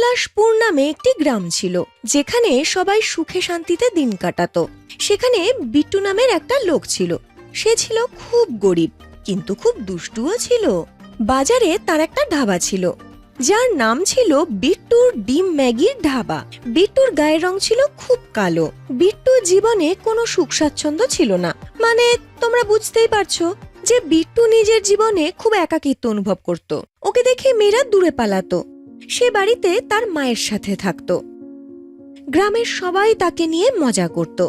পলাশপুর নামে একটি গ্রাম ছিল, যেখানে সবাই সুখে শান্তিতে দিন কাটাতো। সেখানে বিট্টু নামের একটা লোক ছিল। সে ছিল খুব গরিব, কিন্তু খুব দুষ্টুও ছিল। বাজারে তার একটা ধাবা ছিল, যার নাম ছিল বিট্টুর ডিম ম্যাগির ধাবা। বিট্টুর গায়ের রং ছিল খুব কালো। বিট্টুর জীবনে কোনো সুখ স্বাচ্ছন্দ্য ছিল না। মানে তোমরা বুঝতেই পারছো যে বিট্টু নিজের জীবনে খুব একাকিত্ব অনুভব করত। ওকে দেখে মেয়েরা দূরে পালাতো। সে বাড়িতে তার মায়ের সাথে থাকতো। গ্রামের সবাই তাকে নিয়ে মজা করত।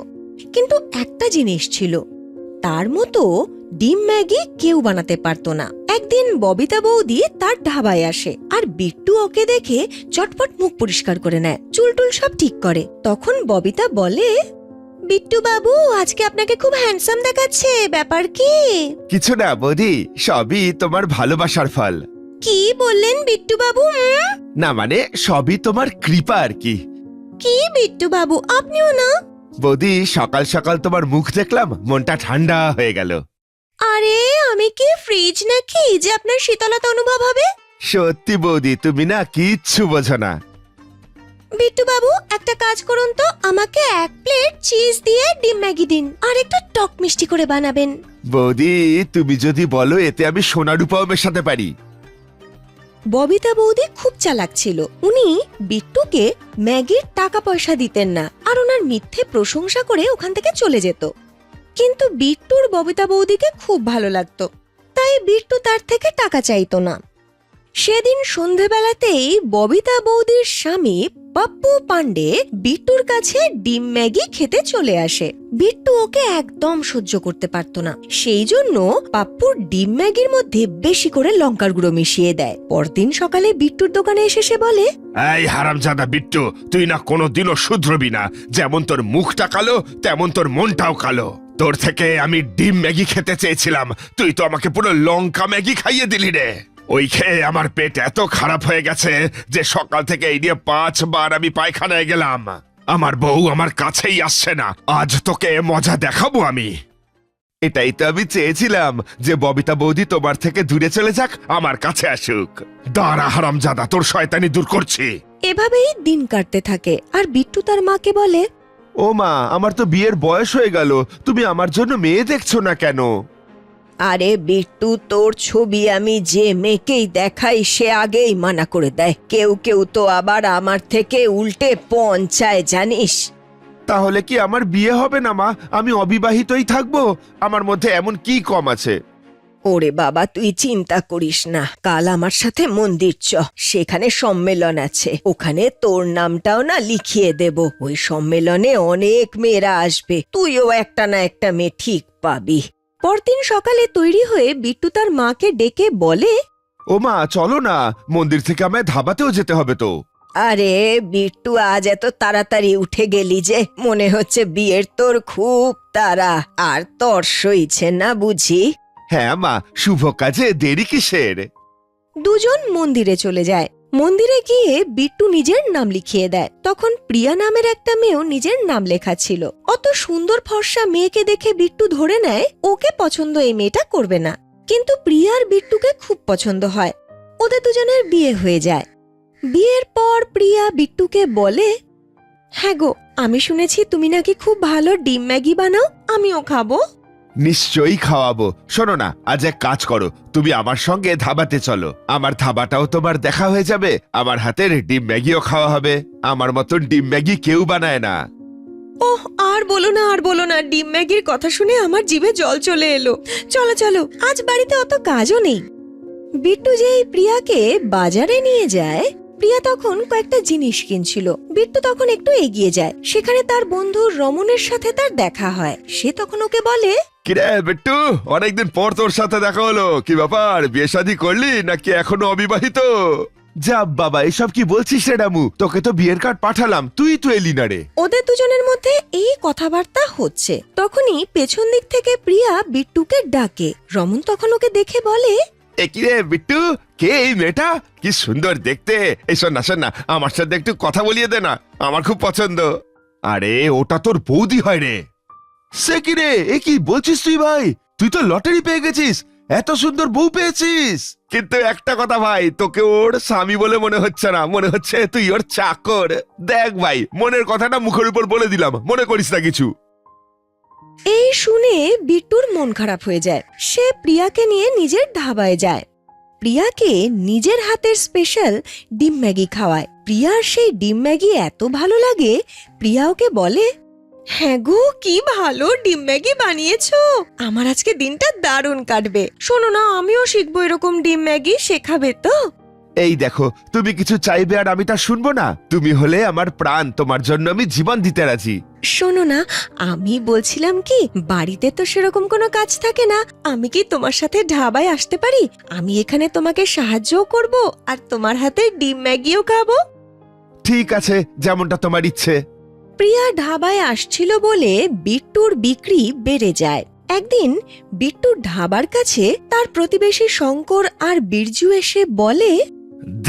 কিন্তু একটা জিনিস ছিল, তার মতো ডিম ম্যাগি কেউ বানাতে পারতো না। একদিন ববিতা বৌদি তার ধাবায় আসে, আর বিট্টু ওকে দেখে চটপট মুখ পরিষ্কার করে নেয়, চুলটুল সব ঠিক করে। তখন ববিতা বলে, বিট্টু বাবু, আজকে আপনাকে খুব হ্যান্ডসাম দেখাচ্ছে, ব্যাপার কি? কিছু না বৌদি, সবই তোমার ভালোবাসার ফল। কি বললেন বিট্টু বাবু? না মানে সবই তোমার কৃপা আর কি। কি বিট্টু বাবু, আপনিও না? বৌদি, সকাল সকাল তোমার মুখ দেখলাম, মনটা ঠান্ডা হয়ে গেল। আরে আমি কি ফ্রিজ নাকি যে আপনার শীতলতা অনুভব হবে? সত্যি বৌদি, তুমি না কিচ্ছু বোঝো না। বিট্টু বাবু, একটা কাজ করুন তো, আমাকে 1 প্লেট চিজ দিয়ে ডিম ম্যাগি দিন, আর একটু টক মিষ্টি করে বানাবেন। বৌদি, তুমি যদি বলো, এতে আমি সোনা রূপাও মেশাতে পারি। ববিতা বৌদি খুব চালাক ছিল। উনি বিট্টুকে ম্যাগির টাকা পয়সা দিতেন না, আর ওনার মিথ্যে প্রশংসা করে ওখান থেকে চলে যেত। কিন্তু বিট্টুর ববিতা বৌদিকে খুব ভালো লাগতো, তাই বিট্টু তার থেকে টাকা চাইতো না। সেদিন সন্ধেবেলাতেই ববিতা বৌদির স্বামী পাপ্পু পান্ডে বিট্টুর কাছে ডিম ম্যাগি খেতে চলে আসে। বিট্টু ওকে একদম সহ্য করতে পারতো না, সেই জন্য পাপ্পুর ডিম ম্যাগির মধ্যে বেশি করে লঙ্কার গুঁড়ো মিশিয়ে দেয়। পরদিন সকালে বিট্টুর দোকানে এসে সে বলে, এই হারামজাদা বিট্টু, তুই না কোনোদিনও শুধরবি না। যেমন তোর মুখটা কালো, তেমন তোর মনটাও কালো। তোর থেকে আমি ডিম ম্যাগি খেতে চেয়েছিলাম, তুই তো আমাকে পুরো লঙ্কা ম্যাগি খাইয়ে দিলি রে। ওই খেয়ে আমার পেট এত খারাপ হয়ে গেছে যে সকাল থেকে এই দিয়ে 5 বার আমি পায়খানায় গেলাম। আমার বউ আমার কাছেই আসছে না। আজ তোকে মজা দেখাবো আমি। এটাই তো আমি চেয়েছিলাম, যে ববিতা বৌদি তোমার থেকে দূরে চলে যাক, আমার কাছে আসুক। দাঁড়া হারামজাদা, তোর শয়তানি দূর করছি। এভাবেই দিন কাটতে থাকে। আর বিট্টু তার মাকে বলে, ও মা, আমার তো বিয়ের বয়স হয়ে গেল, তুমি আমার জন্য মেয়ে দেখছো না কেন? আরে বিট্টু, তোর ছবি আমি যে মেয়েকেই দেখাই সে আগেই মানা করে দেয়। কেউ কেউ তো আবার আমার থেকে উল্টে পণ চায়, জানিস? তাহলে কি আমার বিয়ে হবে না মা? আমি অবিবাহিতই থাকবো। আমার মধ্যে এমন কি কম আছে? ওরে বাবা, তুই চিন্তা করিস না, কাল আমার সাথে মন্দির চ, সেখানে সম্মেলন আছে, ওখানে তোর নামটাও না লিখিয়ে দেব। ওই সম্মেলনে অনেক মেয়েরা আসবে, তুইও একটা না একটা মেয়ে ঠিক পাবি। পরদিন সকালে তৈরি হয়ে বিট্টু তার মাকে ডেকে বলে, ও মা, চলো না, মন্দির থেকে আমায় ধাবাতেও যেতে হবে তো। আরে বিট্টু, আজ এত তাড়াতাড়ি উঠে গেলি যে, মনে হচ্ছে বিয়ের তোর খুব তাড়া, আর তোর সইছে না বুঝি? হ্যাঁ মা, শুভ কাজে দেরি কিসের? দুজন মন্দিরে চলে যায়। মন্দিরে গিয়ে বিট্টু নিজের নাম লিখিয়ে দেয়। তখন প্রিয়া নামের একটা মেয়েও নিজের নাম লেখা ছিল। অত সুন্দর ফর্সা মেয়েকে দেখে বিট্টু ধরে নেয় ওকে পছন্দ এই মেয়েটা করবে না। কিন্তু প্রিয়ার বিট্টুকে খুব পছন্দ হয়। ওদের দুজনের বিয়ে হয়ে যায়। বিয়ের পর প্রিয়া বিট্টুকে বলে, হ্যাঁ গো, আমি শুনেছি তুমি নাকি খুব ভালো ডিম ম্যাগি বানাও, আমিও খাবো। নিশ্চয়ই খাওয়াবো। শোনো না, আজ এক কাজ করো, তুমি আমার সঙ্গে ধাবাতে চলো। আমার ধাবাটাও তোমার দেখা হয়ে যাবে, আমার হাতের ডিম ম্যাগিও খাওয়া হবে। আমার মতন ডিম ম্যাগি কেউ বানায় না। ওহ, আর বলো না, আর বলো না, ডিম ম্যাগির কথা শুনে আমার জিভে জল চলে এলো। চলো চলো, আজ বাড়িতে অত কাজও নেই। বিট্টু যেই প্রিয়াকে বাজারে নিয়ে যায়, প্রিয়া তখন কয়েকটা জিনিস কিনছিল। বিট্টু তখন একটু এগিয়ে যায়, সেখানে তার বন্ধু রমনের সাথে তার দেখা হয়। সে তখন ওকে বলে, কিরে বিট্টু, অনেকদিন পর তোর সাথে দেখা হলো। কি ব্যাপার, বিয়ে শাদী করলি নাকি এখনো অবিবাহিত? যা বাবা, এসব কি বলছিস রে রামু? তোকে তো বিয়ের কার্ড পাঠালাম, তুই তো এলি না রে। ওদের দুজনের মধ্যে এই কথাবার্তা হচ্ছে। তখনই পেছন দিক থেকে প্রিয়া বিট্টুকে ডাকে। রমন তখন ওকে দেখে বলে, এ কি রে বিট্টু, কে এই মেয়েটা? কি সুন্দর দেখতে। এই শোন না, আমার সাথে একটু কথা বলিয়ে দে না, আমার খুব পছন্দ। আরে ওটা তোর বৌদি হয় রে। সে কি রে, এ কি বলছিস তুই ভাই? তুই তো লটারি পেয়ে গেছিস। এত সুন্দর বউ পেয়েছিস। কিন্তু একটা কথা ভাই, তোকে ওর স্বামী বলে মনে হচ্ছে না, মনে হচ্ছে তুই ওর চাকর। দেখ ভাই, মনের কথাটা মুখের উপর বলে দিলাম, মনে করিস না কিছু। এই শুনে বিট্টুর মন খারাপ হয়ে যায়। সে প্রিয়াকে নিয়ে নিজের ধাবায় যায়। প্রিয়াকে নিজের হাতের স্পেশাল ডিম ম্যাগি খাওয়ায়। প্রিয়ার সেই ডিম ম্যাগি এত ভালো লাগে, প্রিয়া ওকে বলে, হ্যাঁ গো, কি ভালো ডিম ম্যাগি বানিয়েছো, আমার আজকে দিনটা দারুণ কাটবে। শোনো না, আমিও শিখবো এরকম ডিম ম্যাগি, শেখাবে তো? এই দেখো, তুমি কিছু চাইবে আর আমি তা শুনবো না? তুমি হলে আমার প্রাণ, তোমার জন্য আমি জীবন দিতে রাজি। শোনো না, আমি বলছিলাম কি, বাড়িতে তো সেরকম কোনো কাজ থাকে না, আমি কি তোমার সাথে ধাবায় আসতে পারি? আমি এখানে তোমাকে সাহায্যও করব আর তোমার হাতে ডিম ম্যাগিও খাবো। ঠিক আছে, যেমনটা তোমার ইচ্ছে। প্রিয়া ধাবায় আসছিল বলে বিট্টুর বিক্রি বেড়ে যায়। একদিন বিট্টুর ধাবার কাছে তার প্রতিবেশী শঙ্কর আর বিরজু এসে বলে,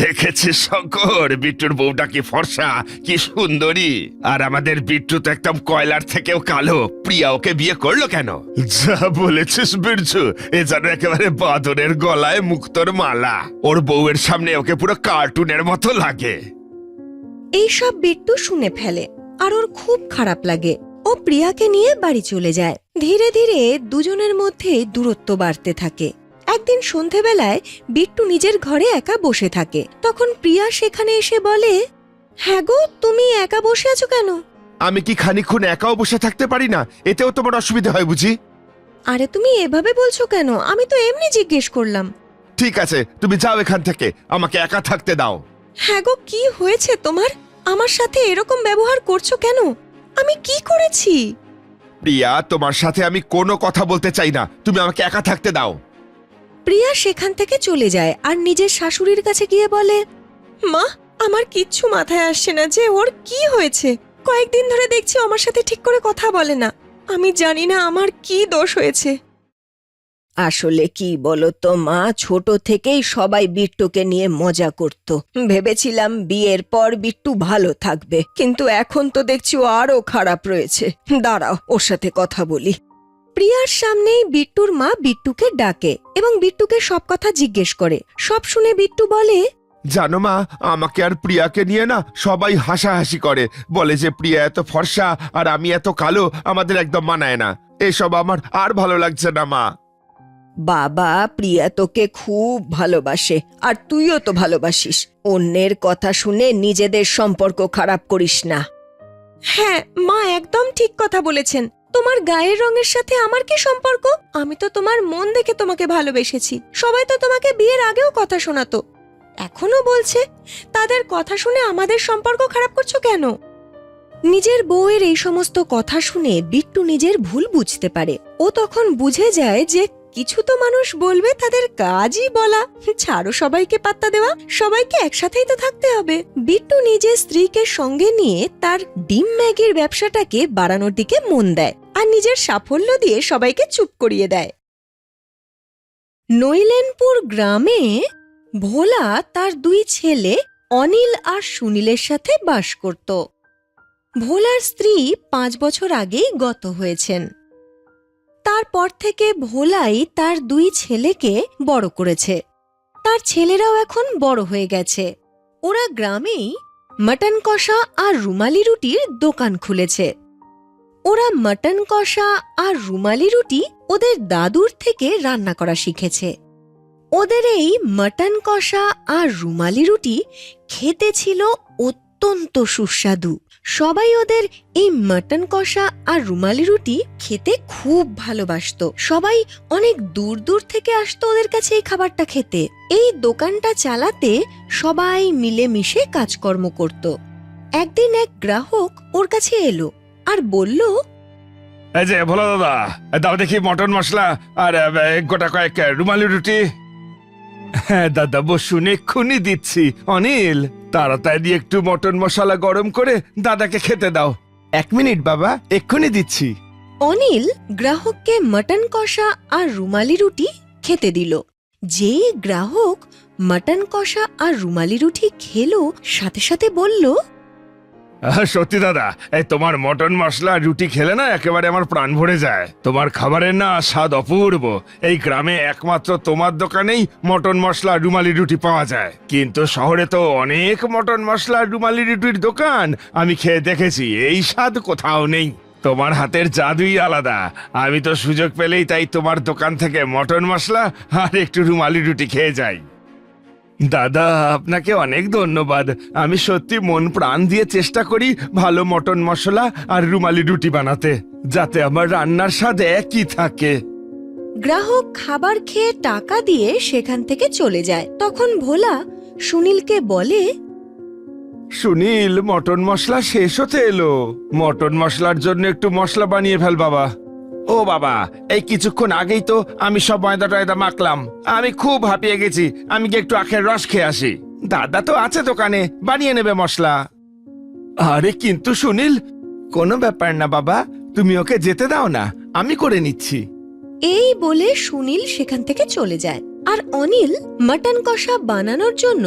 দেখেছিস শঙ্কর, বিট্টুর বউটা কি ফর্সা, কি সুন্দরী। আর আমাদের বিট্টু তো একদম কয়লার থেকেও কালো। প্রিয়া ওকে বিয়ে করলো কেন? যা বলেছিস বিরজু, এ যেন একেবারে বাদরের গলায় মুক্তোর মালা। ওর বউয়ের সামনে ওকে পুরো কার্টুনের মতো লাগে। এইসব বিট্টু শুনে ফেলে আর ওর খুব খারাপ লাগে। ও প্রিয়াকে নিয়ে বাড়ি চলে যায়। ধীরে ধীরে দুজনের মধ্যে দূরত্ব বাড়তে থাকে। একদিন সন্ধেবেলায় বিট্টু নিজের ঘরে একা বসে থাকে। তখন প্রিয়া সেখানে এসে বলে, হ্যাঁ গো, তুমি একা বসে আছো কেন? আমি কি খানিকক্ষণ একাও বসে থাকতে পারি না? এতেও তোমার অসুবিধা হয় বুঝি? আরে তুমি এভাবে বলছো কেন? আমি তো এমনি জিজ্ঞেস করলাম। ঠিক আছে, তুমি যাও এখান থেকে, আমাকে একা থাকতে দাও। হ্যাঁ গো, কি হয়েছে তোমার? আমার সাথে এরকম ব্যবহার করছো কেন? আমি কি করেছি? প্রিয়া, তোমার সাথে আমি কোনো কথা বলতে চাই না, তুমি আমাকে একা থাকতে দাও। প্রিয়া সেখান থেকে চলে যায় আর নিজের শাশুড়ির কাছে গিয়ে বলে, মা, আমার কিচ্ছু মাথায় আসছে না যে ওর কি হয়েছে। কয়েকদিন ধরে দেখছি আমার সাথে ঠিক করে কথা বলে না। আমি জানি না আমার কি দোষ হয়েছে। আসলে কি বলো তো মা, ছোট থেকেই সবাই বিট্টুকে নিয়ে মজা করত। ভেবেছিলাম বিয়ের পর বিট্টু ভালো থাকবে, কিন্তু এখন তো দেখছি ও আরো খারাপ রয়েছে। দাঁড়াও, ওর সাথে কথা বলি। প্রিয়ার সামনেই বিট্টুর মা বিট্টুকে ডাকে এবং বিট্টুকে সব কথা জিজ্ঞেস করে। সব শুনে বিট্টু বলে, জানো মা, আমাকে আর প্রিয়াকে নিয়ে না সবাই হাসাহাসি করে, বলে যে প্রিয়া এত ফর্সা আর আমি এত কালো, আমাদের একদম মানায় না। এসব আমার আর ভালো লাগছে না মা। বাবা, প্রিয়া তোকে খুব ভালোবাসে আর তুইও তো ভালোবাসিস। অন্যের কথা শুনে নিজেদের সম্পর্ক খারাপ করিস না। হ্যাঁ মা, একদম ঠিক কথা বলেছেন। তোমার গায়ের রঙের সাথে আমার কি সম্পর্ক? আমি তো তোমার মন দেখে তোমাকে ভালোবেসেছি। সবাই তো তোমাকে বিয়ের আগেও কথা শোনাতো, এখনো বলছে। তাদের কথা শুনে আমাদের সম্পর্ক খারাপ করছো কেন? নিজের বউয়ের এই সমস্ত কথা শুনে বিট্টু নিজের ভুল বুঝতে পারে। ও তখন বুঝে যায় যে কিছু তো মানুষ বলবে, তাদের কাজই বলা। ছাড়ো সবাইকে পাত্তা দেওয়া, সবাইকে একসাথেই তো থাকতে হবে। বিট্টু নিজের স্ত্রীকে সঙ্গে নিয়ে তার ডিম ম্যাগির ব্যবসাটাকে বাড়ানোর দিকে মন দেয় আর নিজের সাফল্য দিয়ে সবাইকে চুপ করিয়ে দেয়। নইলেনপুর গ্রামে ভোলা তার দুই ছেলে অনিল আর সুনীলের সাথে বাস করত। ভোলার স্ত্রী 5 বছর আগেই গত হয়েছেন। তারপর থেকে ভোলাই তার দুই ছেলেকে বড় করেছে। তার ছেলেরাও এখন বড় হয়ে গেছে। ওরা গ্রামেই মটন কষা আর রুমালি রুটির দোকান খুলেছে। ওরা মটন কষা আর রুমালি রুটি ওদের দাদুর থেকে রান্না করা শিখেছে। ওদের এই মটন কষা আর রুমালি রুটি খেতে ছিল অত্যন্ত সুস্বাদু। সবাই ওদের এই মটন কষা আর রুমালি রুটি খেতে খুব ভালোবাসতো। সবাই অনেক দূর দূর থেকে আসতো ওদের কাছে এই খাবারটা খেতে। এই দোকানটা চালাতে সবাই মিলেমিশে কাজকর্ম করত। একদিন এক গ্রাহক ওর কাছে এলো আর বলল, এই যে ভোলা দাদা, দাও দেখি মটন মশলা আর গোটা কয়েক রুমালি রুটি। হ্যাঁ দাদা, বসুন, এক্ষুনি দিচ্ছি। অনিল, তাড়াতাড়ি একটু মটন মশলা গরম করে দাদাকে খেতে দাও। 1 মিনিট বাবা, এক্ষুনি দিচ্ছি। অনিল গ্রাহককে মটন কষা আর রুমালি রুটি খেতে দিল। যেই গ্রাহক মটন কষা আর রুমালি রুটি খেলো, সাথে সাথে বলল, সত্যি দাদা, এই তোমার মটন মশলা আর রুটি খেলে না একেবারে আমার প্রাণ ভরে যায়। তোমার খাবারের না স্বাদ অপূর্ব। এই গ্রামে একমাত্র তোমার দোকানেই মটন মশলা আর রুমালি রুটি পাওয়া যায়, কিন্তু শহরে তো অনেক মটন মশলা আর রুমালি রুটির দোকান। আমি খেয়ে দেখেছি, এই স্বাদ কোথাও নেই। তোমার হাতের জাদুই আলাদা। আমি তো সুযোগ পেলেই তাই তোমার দোকান থেকে মটন মশলা আর একটু রুমালি রুটি খেয়ে যাই। দাদা, আপনাকে অনেক ধন্যবাদ। আমি সত্যি মন প্রাণ দিয়ে চেষ্টা করি ভালো মটন মশলা আর রুমালি রুটি বানাতে, যাতে আমার রান্নার স্বাদ একই থাকে। গ্রাহক খাবার খেয়ে টাকা দিয়ে সেখান থেকে চলে যায়। তখন ভোলা সুনীলকে বলে, সুনীল, মটন মশলা শেষ হতে এলো। মটন মশলার জন্য একটু মশলা বানিয়ে ফেল বাবা। ও বাবা, এই কিছুক্ষণ আগেই তো আমি সব ময়দা টয়দা মাখলাম। আমি খুব হাঁপিয়ে গেছি। আমি কি একটু আখের রস খেয়ে আসি? দাদা তো আছে দোকানে, বানিয়ে নেবে মশলা। আরে কিন্তু সুনীল, কোনো ব্যাপার না বাবা, তুমি ওকে যেতে দাও না, আমি করে নিচ্ছি। এই বলে সুনীল সেখান থেকে চলে যায়। আর অনিল মটন কষা বানানোর জন্য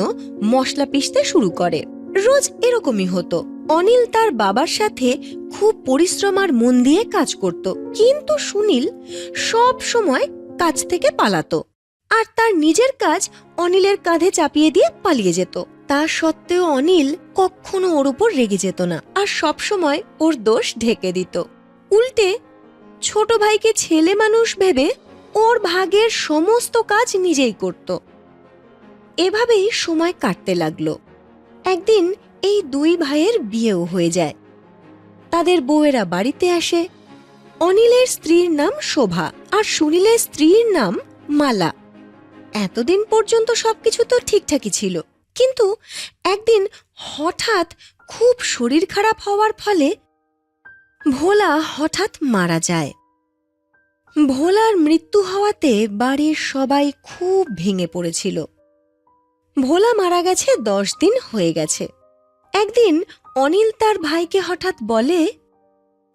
মশলা পিষতে শুরু করে। রোজ এরকমই হতো। অনিল তার বাবার সাথে খুব পরিশ্রম আর মন দিয়ে কাজ করত, কিন্তু সুনীল সব সময় কাজ থেকে পালাতো আর তার নিজের কাজ অনিলের কাঁধে চাপিয়ে দিয়ে পালিয়ে যেত। তা সত্ত্বেও অনিল কখনো ওর উপর রেগে যেত না আর সব সময় ওর দোষ ঢেকে দিত। উল্টে ছোট ভাইকে ছেলে মানুষ ভেবে ওর ভাগের সমস্ত কাজ নিজেই করত। এভাবেই সময় কাটতে লাগলো। একদিন এই দুই ভাইয়ের বিয়েও হয়ে যায়। তাদের বউয়েরা বাড়িতে আসে। অনিলের স্ত্রীর নাম শোভা আর সুনীলের স্ত্রীর নাম মালা। এতদিন পর্যন্ত সবকিছু তো ঠিকঠাকই ছিল, কিন্তু একদিন হঠাৎ খুব শরীর খারাপ হওয়ার ফলে ভোলা হঠাৎ মারা যায়। ভোলার মৃত্যু হওয়াতে বাড়ির সবাই খুব ভেঙে পড়েছিল। ভোলা মারা গেছে 10 দিন হয়ে গেছে। একদিন অনিল তার ভাইকে হঠাৎ বলে,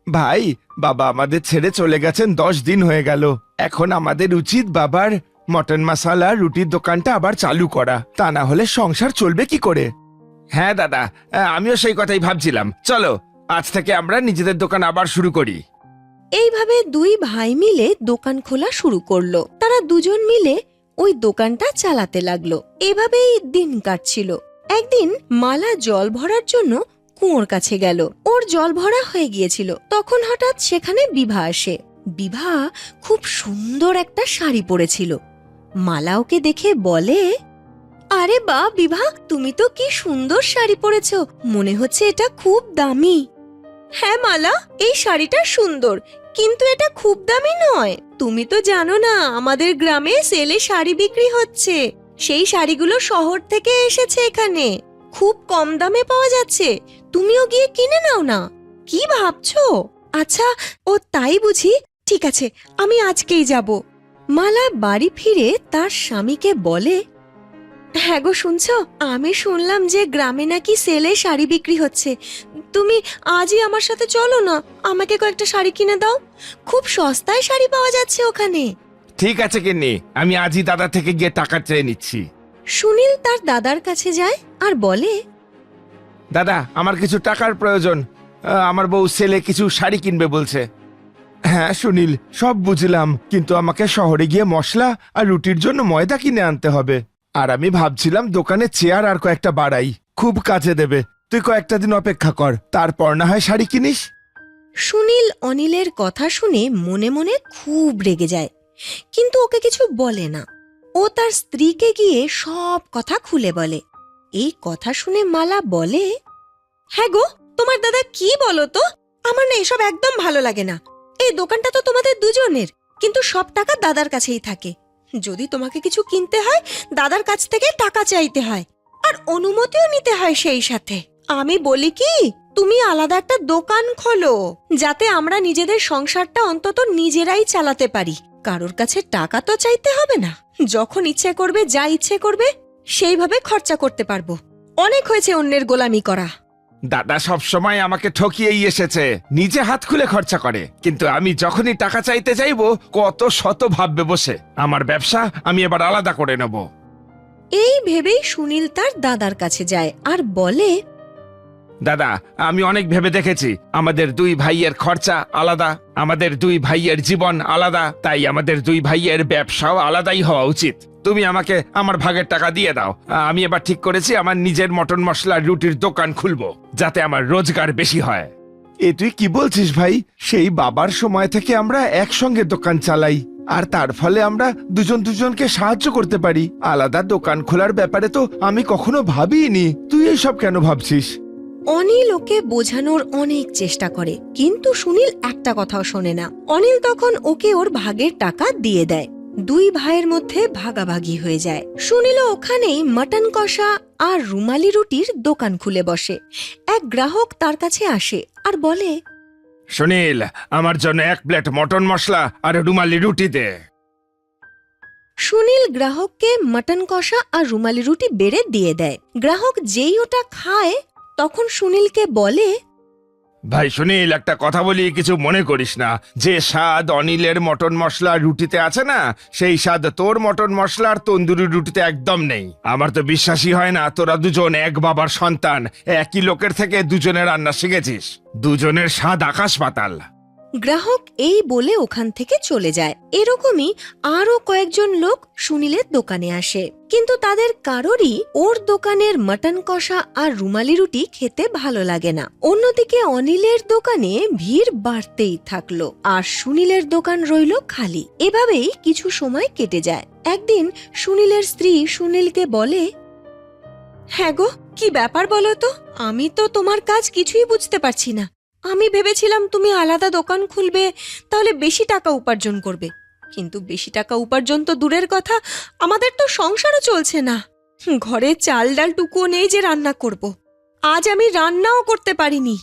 ভাই, বাবা আমাদের ছেড়ে চলে গেছেন 10 দিন হয়ে গেল। এখন আমাদের উচিত বাবার মটন মশলা রুটির দোকানটা আবার চালু করা, তা না হলে সংসার চলবে কি করে? হ্যাঁ দাদা, আমিও সেই কথাই ভাবছিলাম। চলো আজ থেকে আমরা নিজেদের দোকান আবার শুরু করি। এইভাবে দুই ভাই মিলে দোকান খোলা শুরু করলো। তারা দুজন মিলে ওই দোকানটা চালাতে লাগলো। এভাবেই দিন কাটছিল। একদিন মালা জল ভরার জন্য কুয়োর কাছে গেল। ওর জল ভরা হয়ে গিয়েছিল। তখন হঠাৎ সেখানে বিভা আসে। বিভা খুব সুন্দর একটা শাড়ি পরেছিল। মালা ওকে দেখে বলে, আরে বা বিভা, তুমি তো কি সুন্দর শাড়ি পরেছ, মনে হচ্ছে এটা খুব দামি। হ্যাঁ মালা, এই শাড়িটা সুন্দর, কিন্তু এটা খুব দামি নয়। তুমি তো জানো না আমাদের গ্রামে সেলে শাড়ি বিক্রি হচ্ছে। সেই শাড়িগুলো শহর থেকে এসেছে এখানে, খুব কম দামে পাওয়া যাচ্ছে। তুমিও গিয়ে কিনে নাও না। কি ভাবছো? আচ্ছা, ও তাই বুঝি? ঠিক আছে, আমি আজকেই যাব। মালা বাড়ি ফিরে তার স্বামীকে বলে, হ্যাঁ গো শুনছো, আমি শুনলাম যে গ্রামে নাকি সেলে শাড়ি বিক্রি হচ্ছে। তুমি আজই আমার সাথে চলো না, আমাকে কয়েকটা শাড়ি কিনে দাও। খুব সস্তায় শাড়ি পাওয়া যাচ্ছে ওখানে। ঠিক আছে গিন্নি, আমি আজই দাদা থেকে গিয়ে টাকা চেয়ে নিচ্ছি। সুনীল তার দাদার কাছে যায় আর বলে, দাদা, আমার কিছু টাকার প্রয়োজন। আমার বউ ছেলে কিছু শাড়ি কিনবে বলছে। হ্যাঁ সুনীল, সব বুঝলাম, কিন্তু আমাকে শহরে গিয়ে মশলা আর রুটির জন্য ময়দা কিনে আনতে হবে। আর আমি ভাবছিলাম দোকানে চেয়ার আর কয়েকটা বাড়াই, খুব কাজে দেবে। তুই কয়েকটা দিন অপেক্ষা কর, তারপর না হয় শাড়ি কিনিস। সুনীল অনিলের কথা শুনে মনে মনে খুব রেগে যায়, কিন্তু ওকে কিছু বলে না। ও তার স্ত্রীকে গিয়ে সব কথা খুলে বলে। এই কথা শুনে মালা বলে, হ্যাঁ গো, তোমার দাদা কি বলো তো? আমার না এসব একদম ভালো লাগে না। এই দোকানটা তো তোমাদের দুজনের, কিন্তু সব টাকা দাদার কাছেই থাকে। যদি তোমাকে কিছু কিনতে হয়, দাদার কাছ থেকে টাকা চাইতে হয় আর অনুমতিও নিতে হয় সেই সাথে। আমি বলি কি, তুমি আলাদা একটা দোকান খোলো, যাতে আমরা নিজেদের সংসারটা অন্তত নিজেরাই চালাতে পারি। কারোর কাছে টাকা তো চাইতে হবে না। যখন ইচ্ছে করবে, যা ইচ্ছে করবে সেইভাবে খরচা করতে পারবো। অনেক হয়েছে অন্যের গোলামি করা। দাদা সব সময় আমাকে ঠকিয়েই এসেছে, নিজে হাত খুলে খরচা করে, কিন্তু আমি যখনই টাকা চাইতে চাইবো কত শত ভাববে বসে। আমার ব্যবসা আমি এবার আলাদা করে নেব। এই ভেবেই সুনীল তার দাদার কাছে যায় আর বলে, দাদা, আমি অনেক ভেবে দেখেছি, আমাদের দুই ভাইয়ের খরচা আলাদা, আমাদের দুই ভাইয়ের জীবন আলাদা, তাই আমাদের দুই ভাইয়ের ব্যবসাও আলাদাই হওয়া উচিত। তুমি আমাকে আমার ভাগের টাকা দিয়ে দাও। আমি এবার ঠিক করেছি আমার নিজের মটন মশলার রুটির দোকান খুলবো, যাতে আমার রোজগার বেশি হয়। এ তুই কি বলছিস ভাই? সেই বাবার সময় থেকে আমরা একসঙ্গে দোকান চালাই, আর তার ফলে আমরা দুজন দুজনকে সাহায্য করতে পারি। আলাদা দোকান খোলার ব্যাপারে তো আমি কখনো ভাবিনি। তুই এইসব কেন ভাবছিস? অনিল ওকে বোঝানোর অনেক চেষ্টা করে, কিন্তু সুনীল একটা কথাও শোনে না। অনিল তখন ওকে ওর ভাগের টাকা দিয়ে দেয়। দুই ভাইয়ের মধ্যে ভাগাভাগি হয়ে যায়। সুনীলও ওখানেই মটন কষা আর রুমালি রুটির দোকান খুলে বসে। এক গ্রাহক তার কাছে আসে আর বলে, সুনীল, আমার জন্য 1 প্লেট মটন মশলা আর রুমালি রুটি দে। সুনীল গ্রাহককে মটন কষা আর রুমালি রুটি বেড়ে দিয়ে দেয়। গ্রাহক যেই ওটা খায় তখন সুনীলকে বলে, ভাই সুনীল, একটা কথা বলি, কিছু মনে করিস না। যে স্বাদ অনিলের মটন মশলা রুটিতে আছে না, সেই স্বাদ তোর মটন মশলা আর তন্দুরি রুটিতে একদম নেই। আমার তো বিশ্বাসই হয় না তোরা দুজন এক বাবার সন্তান, একই লোকের থেকে দুজনে রান্না শিখেছিস। দুজনের স্বাদ আকাশ পাতাল। গ্রাহক এই বলে ওখান থেকে চলে যায়। এরকমই আরো কয়েকজন লোক সুনীলের দোকানে আসে, কিন্তু তাদের কারোরই ওর দোকানের মটন কষা আর রুমালি রুটি খেতে ভালো লাগে না। অন্যদিকে অনিলের দোকানে ভিড় বাড়তেই থাকলো, আর সুনীলের দোকান রইল খালি। এভাবেই কিছু সময় কেটে যায়। একদিন সুনীলের স্ত্রী সুনীলকে বলে, হ্যাঁ গো, কি ব্যাপার বলো তো? আমি তো তোমার কাজ কিছুই বুঝতে পারছি না। আমি ভেবেছিলাম তুমি আলাদা দোকান খুলবে, তাহলে বেশি টাকা উপার্জন করবে। কিন্তু বেশি টাকা উপার্জন তো দূরের কথা, আমাদের তো সংসারও চলছে না। ঘরে চাল ডাল টুকুও নেই যে রান্না করব। আজ আমি রান্নাও করতে পারিনি।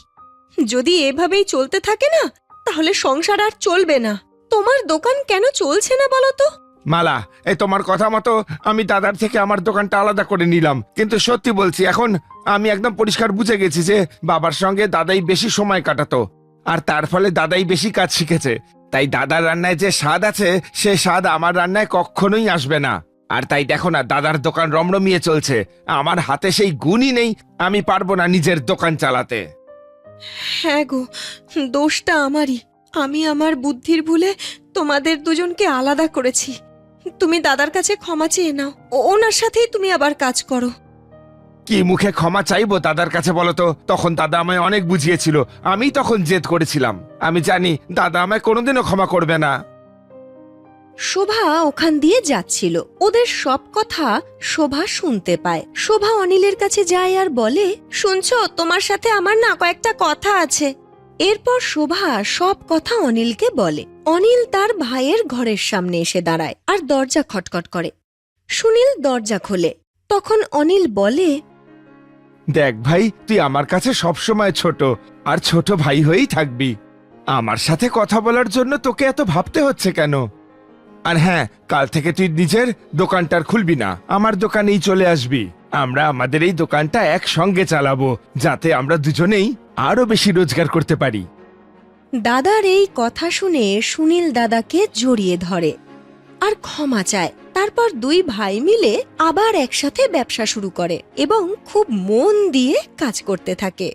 যদি এভাবেই চলতে থাকে না, তাহলে সংসার আর চলবে না। তোমার দোকান কেন চলছে না বলো তো? মালা, এই তোমার কথা মতো আমি দাদার থেকে আমার দোকানটা আলাদা করে নিলাম, কিন্তু সত্যি বলছি, এখন আমি একদম পরিষ্কার বুঝে গেছি যে বাবার সঙ্গে দাদাই বেশি সময় কাটাতো, আর তার ফলে দাদাই বেশি কাজ শিখেছে। তাই দাদার রান্নায় যে স্বাদ আছে, সে স্বাদ আমার রান্নায় কখনোই আসবে না। আর তাই দেখো না, দাদার দোকান রমরমিয়ে চলছে। আমার হাতে সেই গুণই নেই, আমি পারবো না নিজের দোকান চালাতে। হ্যাঁ গো, দোষটা আমারই। আমি আমার বুদ্ধির ভুলে তোমাদের দুজনকে আলাদা করেছি। তুমি দাদার কাছে ক্ষমা চেয়ে নাও, ওনার সাথেই তুমি আবার কাজ করো। কি মুখে ক্ষমা চাইবো দাদার কাছে বলো তো? তখন দাদা আমায় অনেক বুঝিয়েছিল, আমি তখন জেদ করেছিলাম। আমি জানি দাদা আমায় কোনোদিনও ক্ষমা করবে না। শোভা ওখান দিয়ে যাচ্ছিল। ওদের সব কথা শোভা শুনতে পায়। শোভা অনিলের কাছে যায় আর বলে, শুনছো, তোমার সাথে আমার না কয়েকটা কথা আছে। এরপর শোভা সব কথা অনিলকে বলে। অনিল তার ভাইয়ের ঘরের সামনে এসে দাঁড়ায় আর দরজা খটখট করে। সুনীল দরজা খোলে। তখন অনিল বলে, দেখ ভাই, তুই আমার কাছে সবসময় ছোট, আর ছোট ভাই হয়েই থাকবি। আমার সাথে কথা বলার জন্য তোকে এত ভাবতে হচ্ছে কেন? আর হ্যাঁ, কাল থেকে তুই নিজের দোকানটার খুলবি না, আমার দোকানেই চলে আসবি। আমরা আমাদের এই দোকানটা একসঙ্গে চালাবো, যাতে আমরা দুজনেই আরো বেশি রোজগার করতে পারি। দাদার এই কথা শুনে সুনীল দাদাকে জড়িয়ে ধরে আর ক্ষমা চায়। তারপর দুই ভাই মিলে আবার একসাথে ব্যবসা শুরু করে এবং খুব মন দিয়ে কাজ করতে থাকে।